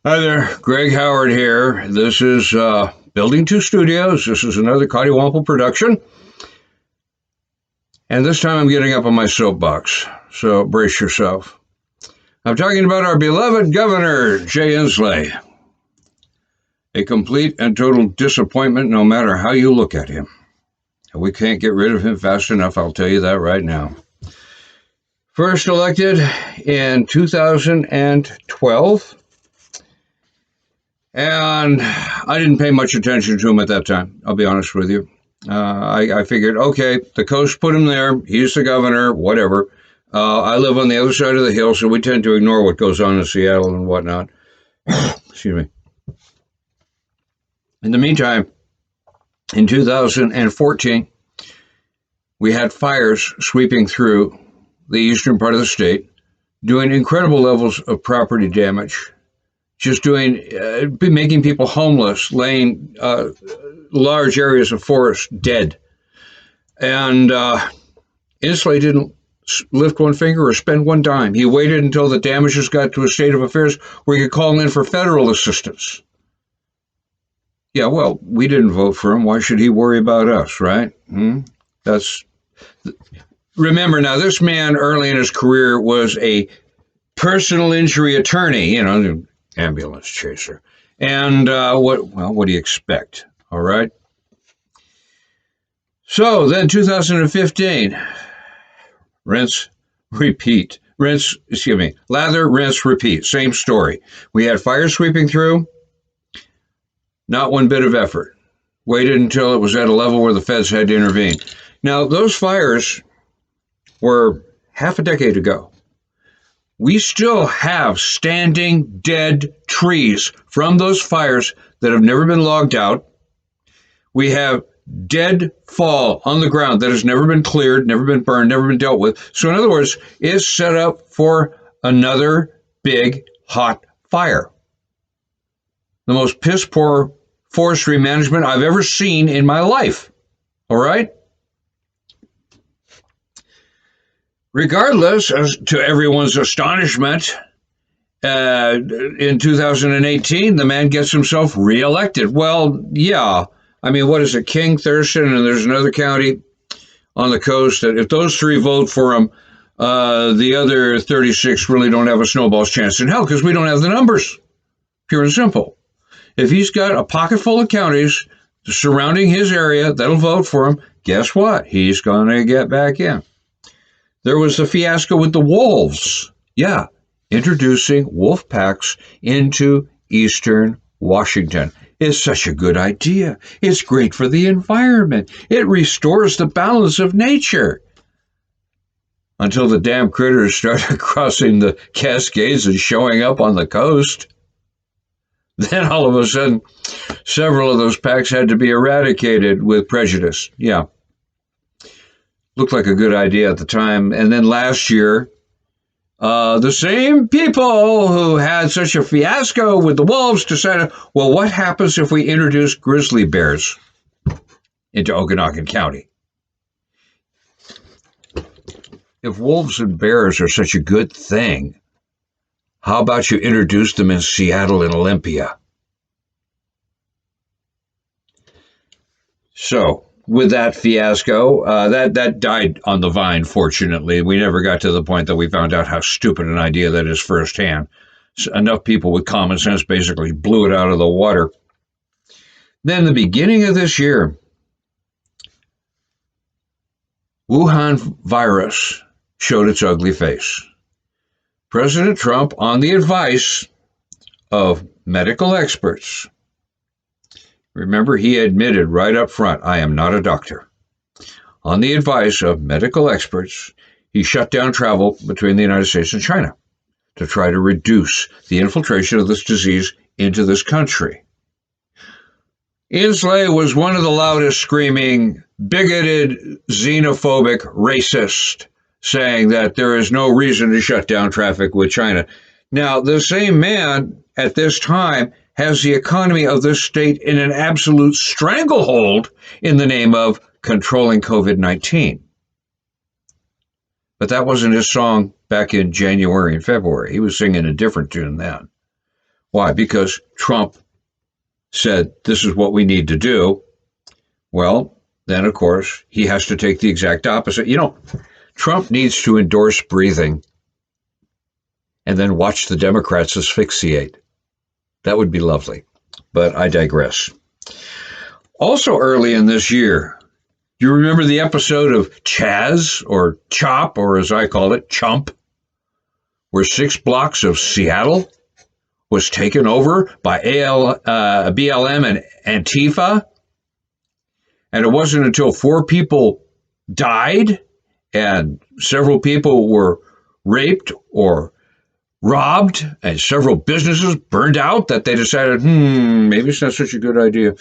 Hi there, Greg Howard here. This is Building Two Studios. This is another Cottywomple production. And this time I'm getting up on my soapbox, so brace yourself. I'm talking about our beloved governor, Jay Inslee. A complete and total disappointment no matter how you look at him. And we can't get rid of him fast enough, I'll tell you that right now. First elected in 2012. And I didn't pay much attention to him at that time, I'll be honest with you. I figured, okay, the coast put him there. He's the governor, whatever. I live on the other side of the hill, so we tend to ignore what goes on in Seattle and whatnot. Excuse me. In the meantime, in 2014, we had fires sweeping through the eastern part of the state, doing incredible levels of property damage. Just making people homeless, laying large areas of forest dead. And Inslee didn't lift one finger or spend one dime. He waited until the damages got to a state of affairs where he could call in for federal assistance. Yeah, well, we didn't vote for him. Why should he worry about us, right? Remember, now, this man early in his career was a personal injury attorney, ambulance chaser. And what do you expect? All right. So then 2015, lather, rinse, repeat. Same story. We had fire sweeping through, not one bit of effort. Waited until it was at a level where the feds had to intervene. Now, those fires were half a decade ago. We still have standing dead trees from those fires that have never been logged out. We have dead fall on the ground that has never been cleared, never been burned, never been dealt with. So in other words, it's set up for another big hot fire. The most piss poor forestry management I've ever seen in my life. All right? Regardless, as to everyone's astonishment, in 2018, the man gets himself reelected. Well, yeah. I mean, what is it? King, Thurston, and there's another county on the coast that if those three vote for him, the other 36 really don't have a snowball's chance in hell because we don't have the numbers. Pure and simple. If he's got a pocket full of counties surrounding his area that'll vote for him, guess what? He's going to get back in. There was the fiasco with the wolves. Yeah, introducing wolf packs into eastern Washington. It's such a good idea. It's great for the environment. It restores the balance of nature. Until the damn critters started crossing the Cascades and showing up on the coast. Then all of a sudden, several of those packs had to be eradicated with prejudice. Yeah. Looked like a good idea at the time. And then last year, the same people who had such a fiasco with the wolves decided, well, what happens if we introduce grizzly bears into Okanagan County? If wolves and bears are such a good thing, how about you introduce them in Seattle and Olympia? So, with that fiasco, that died on the vine, fortunately. We never got to the point that we found out how stupid an idea that is firsthand. Enough people with common sense basically blew it out of the water. Then the beginning of this year, Wuhan virus showed its ugly face. President Trump, on the advice of medical experts, remember, he admitted right up front, I am not a doctor. On the advice of medical experts, he shut down travel between the United States and China to try to reduce the infiltration of this disease into this country. Inslee was one of the loudest screaming, bigoted, xenophobic, racist, saying that there is no reason to shut down traffic with China. Now, the same man at this time has the economy of this state in an absolute stranglehold in the name of controlling COVID-19. But that wasn't his song back in January and February. He was singing a different tune then. Why? Because Trump said this is what we need to do. Well, then, of course, he has to take the exact opposite. Trump needs to endorse breathing and then watch the Democrats asphyxiate. That would be lovely. But I digress. Also early in this year, do you remember the episode of Chaz, or Chop, or as I call it, Chump, where 6 blocks of Seattle was taken over by BLM and Antifa? And it wasn't until 4 people died and several people were raped or robbed and several businesses burned out that they decided, maybe it's not such a good idea.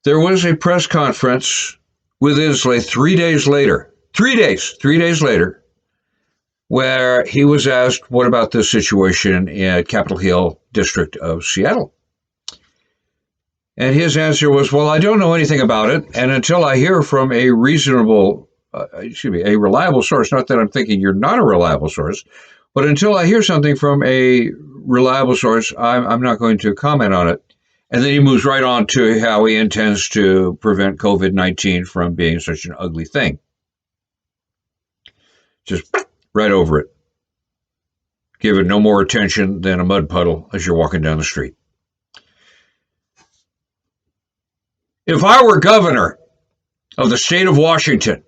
There was a press conference with Inslee 3 days later, 3 days later, where he was asked, what about this situation in Capitol Hill district of Seattle? And his answer was, well, I don't know anything about it. And until I hear from a reliable source, not that I'm thinking you're not a reliable source, but until I hear something from a reliable source, I'm not going to comment on it. And then he moves right on to how he intends to prevent COVID-19 from being such an ugly thing. Just right over it. Give it no more attention than a mud puddle as you're walking down the street. If I were governor of the state of Washington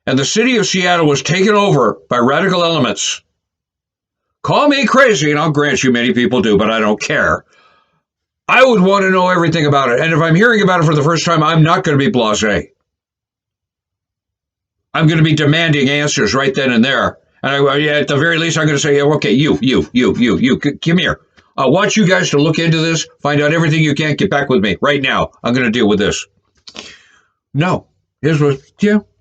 and the city of Seattle was taken over by radical elements, call me crazy, and I'll grant you many people do, but I don't care. I would want to know everything about it. And if I'm hearing about it for the first time, I'm not going to be blasé. I'm going to be demanding answers right then and there. And at the very least, I'm going to say, okay, you, come here. I want you guys to look into this, find out everything you can, get back with me right now. I'm going to deal with this. No. His was,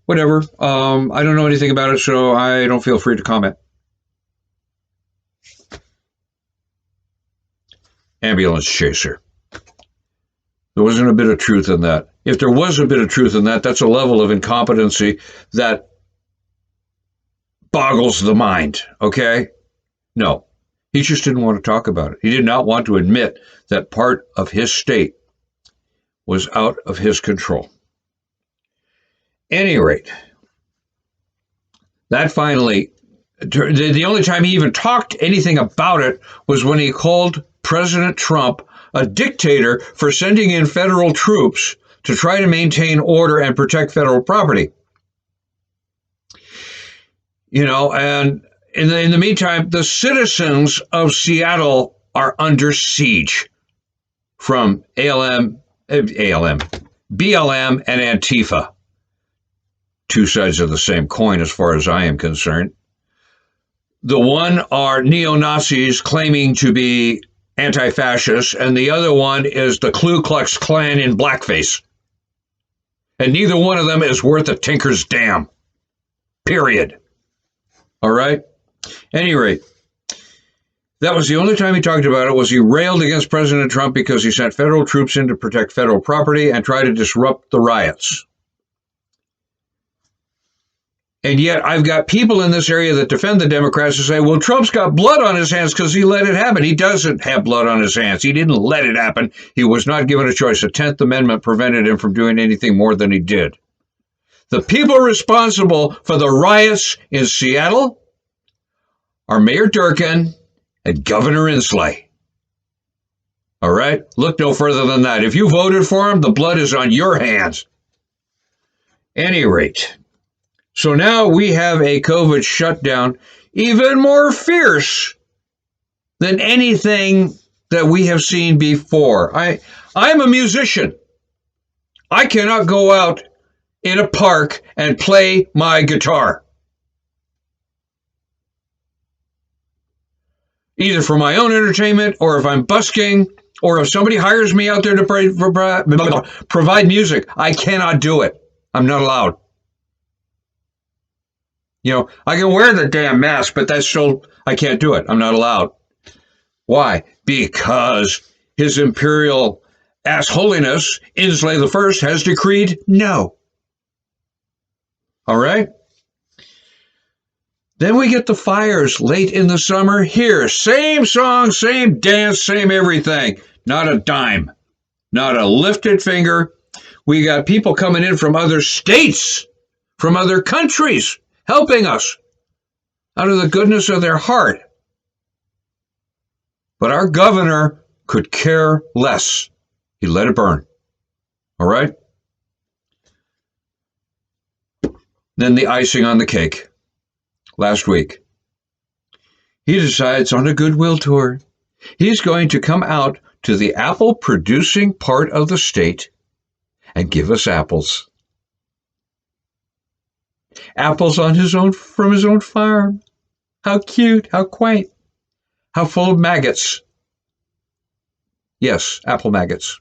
whatever. I don't know anything about it, so I don't feel free to comment. Ambulance chaser. There wasn't a bit of truth in that. If there was a bit of truth in that, that's a level of incompetency that boggles the mind, okay? No. He just didn't want to talk about it. He did not want to admit that part of his state was out of his control. At any rate, that finally, the only time he even talked anything about it was when he called President Trump a dictator for sending in federal troops to try to maintain order and protect federal property. And in the meantime, the citizens of Seattle are under siege from BLM, and Antifa. Two sides of the same coin as far as I am concerned. The one are neo-Nazis claiming to be anti-fascist, and the other one is the Ku Klux Klan in blackface. And neither one of them is worth a tinker's damn. Period. All right? Any rate, that was the only time he talked about it, was he railed against President Trump because he sent federal troops in to protect federal property and try to disrupt the riots. And yet I've got people in this area that defend the Democrats and say, well, Trump's got blood on his hands because he let it happen. He doesn't have blood on his hands. He didn't let it happen. He was not given a choice. The 10th Amendment prevented him from doing anything more than he did. The people responsible for the riots in Seattle are Mayor Durkin and Governor Inslee. All right? Look no further than that. If you voted for him, the blood is on your hands. Any rate, so now we have a COVID shutdown even more fierce than anything that we have seen before. I'm a musician. I cannot go out in a park and play my guitar. Either for my own entertainment, or if I'm busking, or if somebody hires me out there to provide music, I cannot do it. I'm not allowed. I can wear the damn mask, but that's still, I can't do it. I'm not allowed. Why? Because His Imperial Ass Holiness, Inslee I, has decreed no. All right? Then we get the fires late in the summer. Here, same song, same dance, same everything. Not a dime, not a lifted finger. We got people coming in from other states, from other countries, helping us out of the goodness of their heart. But our governor could care less. He let it burn. All right? Then the icing on the cake. Last week, he decides on a goodwill tour. He's going to come out to the apple producing part of the state and give us apples. Apples on from his own farm. How cute, how quaint, how full of maggots. Yes, apple maggots.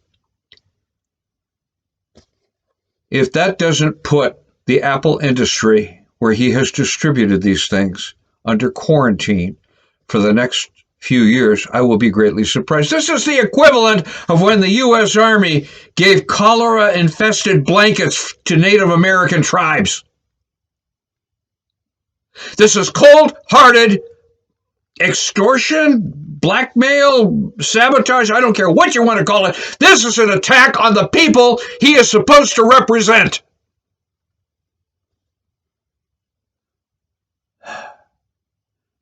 If that doesn't put the apple industry, where he has distributed these things, under quarantine for the next few years, I will be greatly surprised. This is the equivalent of when the U.S. Army gave cholera-infested blankets to Native American tribes. This is cold-hearted extortion, blackmail, sabotage, I don't care what you want to call it. This is an attack on the people he is supposed to represent.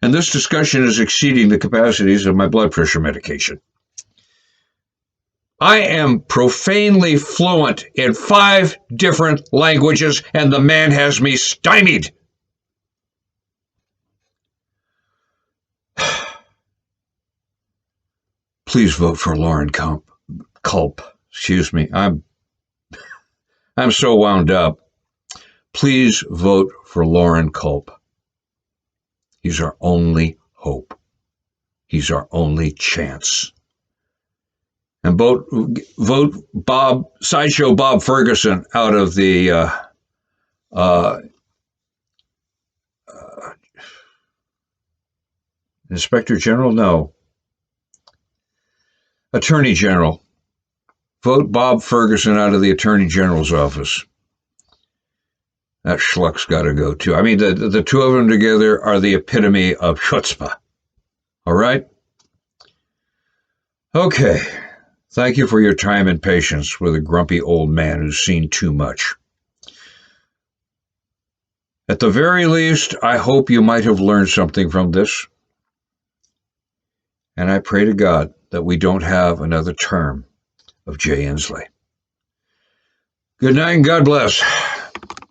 And this discussion is exceeding the capacities of my blood pressure medication. I am profanely fluent in 5 different languages, and the man has me stymied. Please vote for Lauren Culp. Excuse me. I'm so wound up. Please vote for Lauren Culp. He's our only hope. He's our only chance. And vote Sideshow Bob Ferguson out of the Inspector General? No. Attorney General. Vote Bob Ferguson out of the Attorney General's office. That schluck's got to go too. I mean, the two of them together are the epitome of chutzpah. All right? Okay. Thank you for your time and patience with a grumpy old man who's seen too much. At the very least, I hope you might have learned something from this. And I pray to God that we don't have another term of Jay Inslee. Good night and God bless.